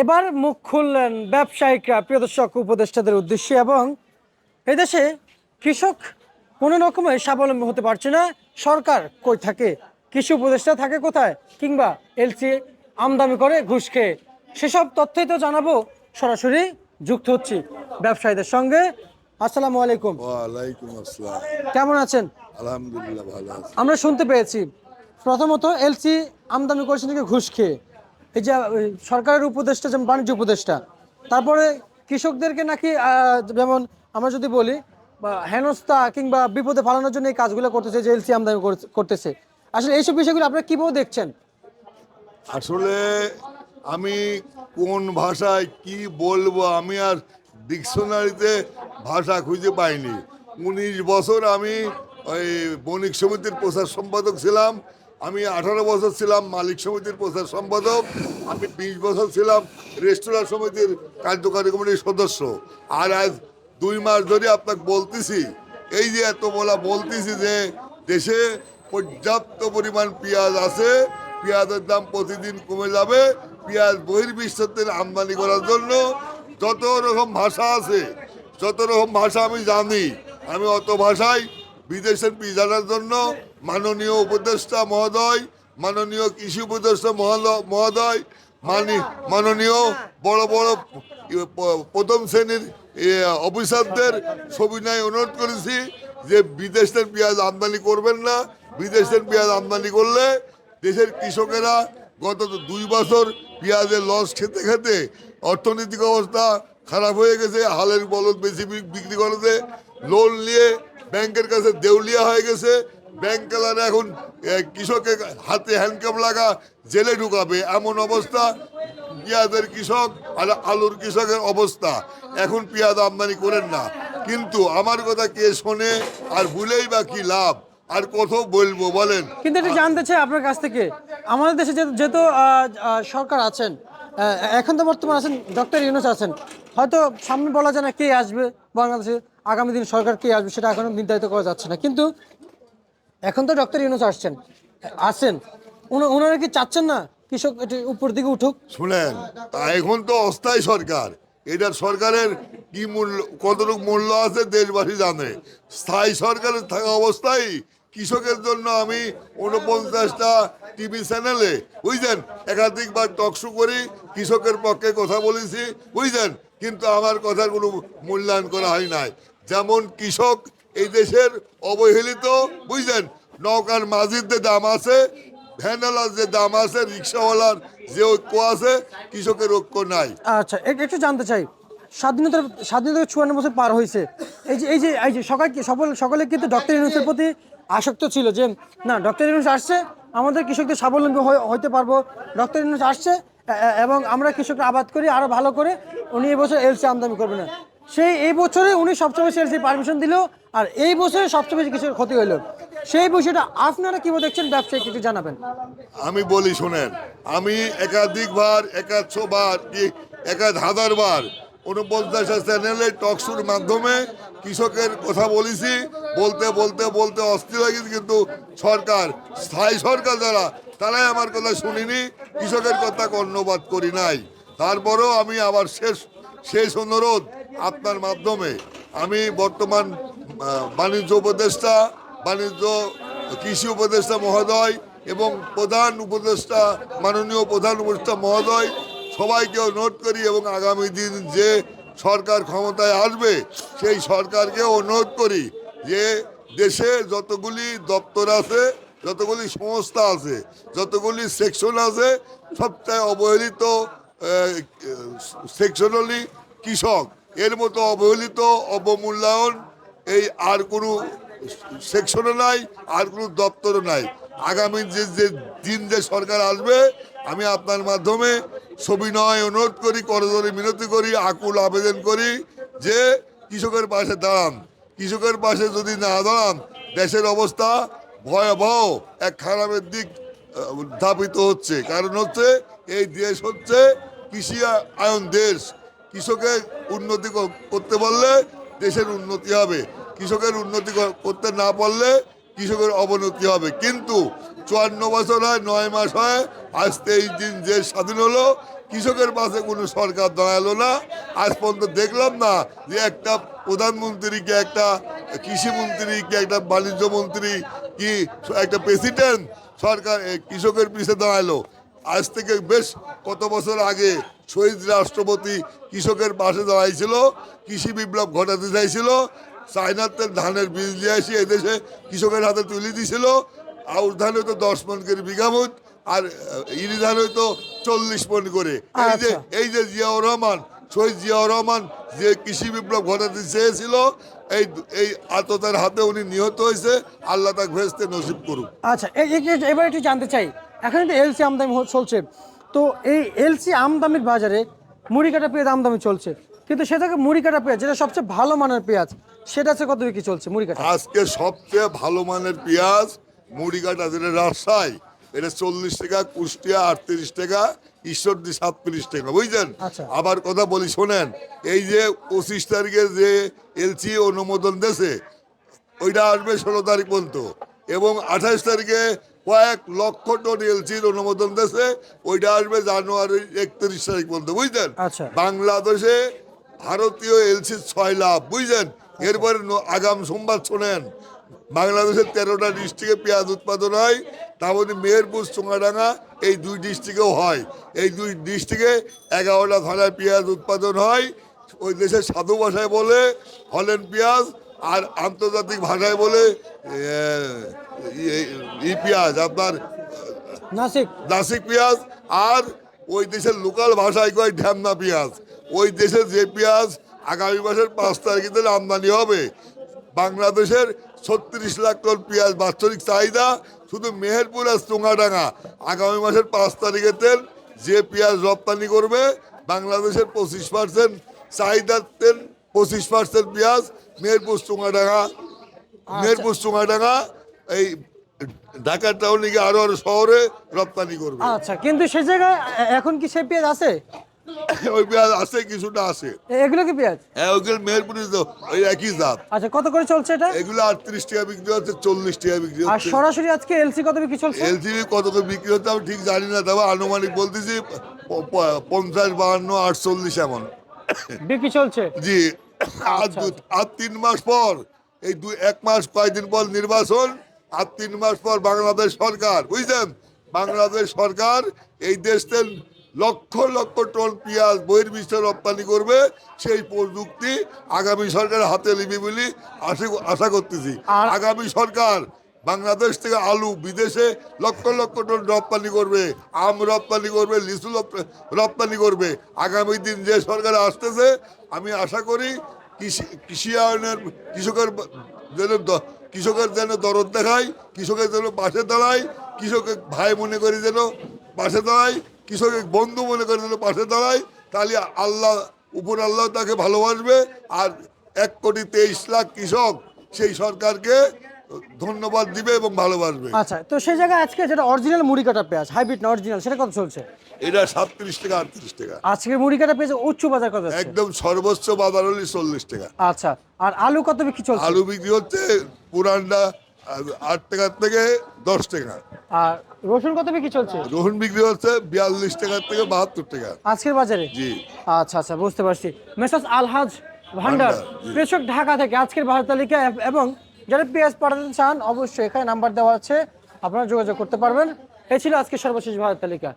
এবার মুখ খুললেন ব্যবসায়িকরা প্রিয় দর্শক উপদেষ্টাদের উদ্দেশ্যে। এবং এদেশে কৃষক কোনো রকমে স্বাবলম্বী হতে পারছে না। সরকার কই থাকে, কৃষি উপদেষ্টা থাকে কোথায়, কিংবা এলসি আমদানি করে ঘুষ খেয়ে? সেসব তথ্যই তো জানাবো। সরাসরি যুক্ত হচ্ছি ব্যবসায়ীদের সঙ্গে। আসসালামু আলাইকুম। ওয়ালাইকুম আসসালাম। কেমন আছেন? আলহামদুলিল্লাহ ভালো আছি। আমরা শুনতে পেয়েছি প্রথমত এলসি আমদানি করেছেন নাকি ঘুষ খেয়ে। এই যে সরকারের উপদেষ্টা, যেমন বাণিজ্য উপদেষ্টা, তারপরে কৃষকদেরকে নাকি যেমন আমরা যদি বলি বা হেনস্থা কিংবা বিপদে ফালানোর জন্য এই কাজগুলো করতেছে, যে এলসি আমদানি করতেছে। আসলে এইসব বিষয়গুলো আপনারা কিভাবে দেখছেন? আসলে আমি কোন ভাষায় কি বলবো, আমি আর ডিকশনারিতে ভাষা খুঁজে পাইনি। 19 বছর আমি ওই বণিক সমিতির প্রচার সম্পাদক ছিলাম। আমি 18 বছর ছিলাম মালিক সমিতির প্রচার সম্পাদক। আমি 20 বছর ছিলাম রেস্তোরাঁ সমিতির কার্যকারী কমিটির সদস্য। আর আজ 2 মাস ধরে আপনাকে বলতেছি, এই যে এত বলতেছি যে দেশে পর্যাপ্ত পরিমাণ পেঁয়াজ আছে, পেঁয়াজের দাম প্রতিদিন কমে যাবে। পেঁয়াজ বহির্বিশ্বের আমদানি করার জন্য যত রকম ভাষা আছে, যত রকম ভাষা আমি জানি, আমি অত ভাষায় বিদেশের পিজানোর জন্য মাননীয় উপদেষ্টা মহোদয়, মাননীয় কৃষি উপদেষ্টা মহোদয়, মাননীয় বড় বড় প্রথম শ্রেণীর অফিসারদের সবিনয় অনুরোধ করেছি যে বিদেশের পেঁয়াজ আমদানি করবেন না। বিদেশের পেঁয়াজ আমদানি করলে দেশের কৃষকেরা গত 2 বছর পেঁয়াজের লস খেতে খেতে অর্থনৈতিক অবস্থা খারাপ হয়ে গেছে। হালের বলদ বেশি বিক্রি করতে, লোন নিয়ে ব্যাংকের কাছে দেউলিয়া হয়ে গেছে। ব্যাংকালার এখন কৃষকের হাতে হ্যান্ডকাপ লাগা জেলে ঢুকাবে এমন অবস্থা পেঁয়াজের কৃষক আর আলুর কৃষকের অবস্থা। এখন পেঁয়াজ আমদানি করেন না, কিন্তু আমার কথা কে শোনে? আর ভুলেই বা কি লাভ? আর কত বলবো বলেন? কিন্তু এটা জানতে চাই আপনার কাছ থেকে। আমাদের দেশে যেহেতু সরকার আছেন, এখন তো বর্তমান আছেন ডক্টর ইউনূস আছেন। হয়তো সামনে বলা যায় না কে আসবে বাংলাদেশে, আগামী দিন সরকার কে আসবে সেটা এখনো নির্ধারিত করা যাচ্ছে না। কিন্তু এখন তো ডক্টর ইউনূস আছেন, ওনারা কি চাচ্ছেন না কৃষক এটি উপর দিকে উঠুক? শুনেন, এখন তো অস্থায়ী সরকার। এটার সরকারের কি মূল্য, কতটুকু মূল্য আছে দেশবাসী জানে। স্থায়ী সরকারের থাকা অবস্থায় কৃষকের জন্য আমি 49টা টিভি চ্যানেলে বুঝলেন একাধিকবার টকশো করি, কৃষকের পক্ষে কথা বলেছি বুঝলেন, কিন্তু আমার কথার কোনো মূল্যায়ন করা হয় নাই। যেমন কৃষক এই দেশের অবহেলিত বুঝলেন, নৌকার মাঝির যে দাম আছে, ভ্যানওয়ালার যে দাম আছে, রিক্সাওয়ালার যে ঐক্য আছে, কৃষকের ঐক্য নাই। আচ্ছা, একটু জানতে চাই, স্বাধীনতার 54 বছর পার হয়েছে। এই যে সকলে কিন্তু ডক্টর ইউনূসের প্রতি আসক্ত ছিল যে না, ডক্টর ইউনূস আসছে, আমাদের কৃষকদের স্বাবলম্বী হইতে পারবো। ডক্টর ইউনূস আসছে এবং আমরা কৃষকরা আবাদ করি আরো ভালো করে। উনি এই বছর এলসি আমদানি করবে না। এই বছরে উনি সবচেয়ে বেশি এলসি পারমিশন দিল, আর এই বছরে সবচেয়ে বেশি কৃষকের ক্ষতি হইলো। সেই বিষয়টা আপনারা কিভাবে দেখছেন, ব্যবসায়ী একটু জানাবেন। আমি বলি শোনেন, আমি একাধিকবার, 100বার কি 1000বার 49টা চ্যানেলে টকশোর মাধ্যমে কৃষকের কথা বলেছি। বলতে বলতে বলতে অস্থির হয়ে গেছে, কিন্তু সরকার, স্থায়ী সরকার যারা, তারাই আমার কথা শুনিনি, কৃষকের কথা কর্ণপাত করি নাই। তারপরেও আমি আবার শেষ অনুরোধ আপনার মাধ্যমে, আমি বর্তমান বাণিজ্য উপদেষ্টা, বাণিজ্য কৃষি উপদেষ্টা মহোদয় এবং প্রধান উপদেষ্টা, মাননীয় প্রধান উপদেষ্টা মহোদয়, সবাইকে অনুরোধ করি এবং আগামী দিন যে সরকার ক্ষমতায় আসবে সেই সরকারকে অনুরোধ করি যে দেশে যতগুলি দপ্তর আছে, যতগুলি সংস্থা আছে, যতগুলি সেকশন আছে, সবচেয়ে অবহেলিত সেকশন হলি কৃষক। এর মতো অবহেলিত, অবমূল্যায়ন এই আর কোনো সেকশনও নাই, আর কোনো দপ্তরও নাই। আগামী যে দিন যে সরকার আসবে, আমি আপনার মাধ্যমে সবিনয় অনুরোধ করি, করজোড়ে মিনতি করি, আকুল আবেদন করি যে কৃষকের পাশে দাঁড়ান। কৃষকের পাশে যদি না দাঁড়ান, দেশের অবস্থা ভয়াবহ এক খারাপের দিক ধাবিত হচ্ছে। কারণ হচ্ছে এই দেশ হচ্ছে কৃষি আয়ন দেশ। কৃষকের উন্নতি করতে পারলে দেশের উন্নতি হবে, কৃষকের উন্নতি করতে না পারলে কৃষকের অবনতি হবে। কিন্তু 54 বছর হয়, 9 মাস হয়, আজ 23 দিন দেশ স্বাধীন হলো, কৃষকের পাশে কোনো সরকার দাঁড়ালো না। আজ পর্যন্ত দেখলাম না যে একটা প্রধানমন্ত্রীকে, একটা কৃষিমন্ত্রী, কি একটা বাণিজ্য মন্ত্রী, কি একটা প্রেসিডেন্ট সরকার কৃষকের পিছিয়ে দাঁড়ালো। আজ থেকে বেশ কত বছর আগে শহীদ রাষ্ট্রপতি কৃষকের পাশে দাঁড়াইছিল, কৃষি বিপ্লব ঘটাতে চাইছিল, চায়নাতে ধানের বীজ নিয়ে এসে এদেশে কৃষকের হাতে তুলে দিয়েছিল। আউশ ধান হয়তো 10 মণ করে বিঘা মুঠ, আর ইরি ধান হয়তো 40 মণ করে। এই যে জিয়াউর রহমান, শহীদ জিয়াউর রহমান যে কৃষি বিপ্লব ঘটাতে চেয়েছিল, এই আততার হাতে উনি নিহত হয়েছে। আল্লাহ তাকে ভেস্তে নসিব করুক। আচ্ছা, এবার একটু জানতে চাই, এখন কিন্তু এলসি আমদানি চলছে, তো এই এলসি আমদানির বাজারে মুড়ি কাটা পেঁয়াজ আমদানি চলছে, কিন্তু সেটাকে মুড়ি কাটা পেঁয়াজ যেটা সবচেয়ে ভালো মানের পেঁয়াজ, সেটা আছে কত বিক্রি চলছে মুড়ি কাটা? আজকে সবচেয়ে ভালো মানের পেঁয়াজ মুড়িঘাটা, যেটা রাজশাহী, এটা 40 টাকা, কুষ্টিয়া 38 টাকা, ঈশ্বরদী 37 টাকা, বুঝছেন? আচ্ছা। আবার কথা বলি শোনেন, এই যে 25 তারিখে যে এলসি অনুমোদন দেশে, ওইটা আসবে 16 তারিখ পর্যন্ত, এবং 28 তারিখে কয়েক লক্ষ টন এলসির অনুমোদন দেশে, ওইটা আসবে জানুয়ারি 31 তারিখ পর্যন্ত, বুঝলেন? আচ্ছা। বাংলাদেশে ভারতীয় এলসির 6 লাখ, বুঝলেন? এরপরে আগাম সোমবার শোনেন, বাংলাদেশের 13টা ডিস্ট্রিক্টে পেঁয়াজ উৎপাদন হয়, তার মধ্যে মেহেরপুর, চুঙ্গাডাঙ্গা এই 2 ডিস্ট্রিক্টেও হয়। এই 2 ডিস্ট্রিক্টে 11টা থানায় পেঁয়াজ উৎপাদন হয়। ওই দেশের সাধু ভাষায় বলে হলেন পেঁয়াজ, আর আন্তর্জাতিক ভাষায় বলে পেঁয়াজ আপনার নাসিক পেঁয়াজ, আর ওই দেশের লোকাল ভাষায় কয় ঢ্যামনা পেঁয়াজ। ওই দেশের যে পেঁয়াজ আগামী মাসের 5 তারিখে দিলে আমদানি হবে। বাংলাদেশের 36 লাখ টন পেঁয়াজ বাৎসরিক চাহিদা, শুধু মেহেরপুর আর চুঙ্গাডাঙ্গা আগামী মাসের 5 তারিখে তেল যে পেঁয়াজ রপ্তানি করবে, বাংলাদেশের 25% চাহিদার তেল, 25% পেঁয়াজ মেহেরপুর চুঙ্গাডাঙ্গা এই ঢাকা টাউনে গিয়ে আরো শহরে রপ্তানি করবে। আচ্ছা, কিন্তু সেই জায়গায় এখন কি সেই পেঁয়াজ আছে? ওই পেঁয়াজ আছে, কিছুটা আছে। এগুলো কি পেঁয়াজ? হ্যাঁ, ওইগুলো মেহেরপুরে তো ওই একই জাত। আচ্ছা, কত করে চলছে এটা? এগুলো 38 টাকা বিক্রি হচ্ছে, 40 টাকা বিক্রি আর হচ্ছে। সরাসরি আজকে এলসি কত বিক্রি চলছে? এলসিবি কত করে বিক্রি হচ্ছে আমি ঠিক জানি না, তবে আনুমানিক বলতেছি 50, 52, 48 এমন বিক্রি চলছে। জি। আর 3 মাস পর, এই 1 মাস কয়েকদিন পর নির্বাচন, আর 3 মাস পর বাংলাদেশ সরকার, বুঝলেন? বাংলাদেশ সরকার এই দেশে লক্ষ লক্ষ টন পেঁয়াজ বহির্বিশ্বে রপ্তানি করবে। সেই প্রযুক্তি আগামী সরকারের হাতে নিবি বলে আশা করতেছি। আগামী সরকার বাংলাদেশ থেকে আলু বিদেশে লক্ষ লক্ষ টন রপ্তানি করবে, আম রপ্তানি করবে, লিচু রপ্তানি করবে। আগামী দিন যে সরকার আসতেছে, আমি আশা করি কৃষিয়ায়নের কৃষকের যেন দরদ দেখায়, কৃষকের যেন পাশে দাঁড়ায়, কৃষকের ভাই মনে করি যেন পাশে দাঁড়ায়, কৃষকের বন্ধু মনে করে যেন পাশে দাঁড়ায়। তাহলে আল্লাহ তাকে ভালোবাসবে, আর 1,23,00,000 কৃষক সেই সরকারকে ধন্যবাদ দিবে এবং ভালোবাসবে। আচ্ছা, তো সেই জায়গায় আজকে যেটা অরিজিনাল মুড়ি কাটা পেঁয়াজ, হাইব্রিড না অরিজিনাল, সেটা কত চলছে? এটা 37 টাকা, 38 টাকা। আজকের মুড়ি কাটা পেঁয়াজ উচ্চ বাজার কত আছে? একদম সর্বোচ্চ বাজার হলে 40 টাকা। আচ্ছা, আর আলু কত বিক্রি চলছে? আলু বিক্রি হচ্ছে পুরানটা 8 টাকা থেকে 10 টাকা। আর রসুন কত বিক্রি চলছে? রসুন বিক্রি হচ্ছে 42 টাকা থেকে 72 টাকা আজকের বাজারে। জি। আচ্ছা আচ্ছা, বুঝতে পারছি। মেসার্স আলহাজ ভান্ডার, জি। কৃষক, ঢাকা থেকে আজকের বাজার তালিকা, এবং যারা পেঁয়াজ পাঠাতে চান অবশ্যই এখানে নাম্বার দেওয়া আছে, আপনারা যোগাযোগ করতে পারবেন। এই ছিল আজকের সর্বশেষ বাজার তালিকা।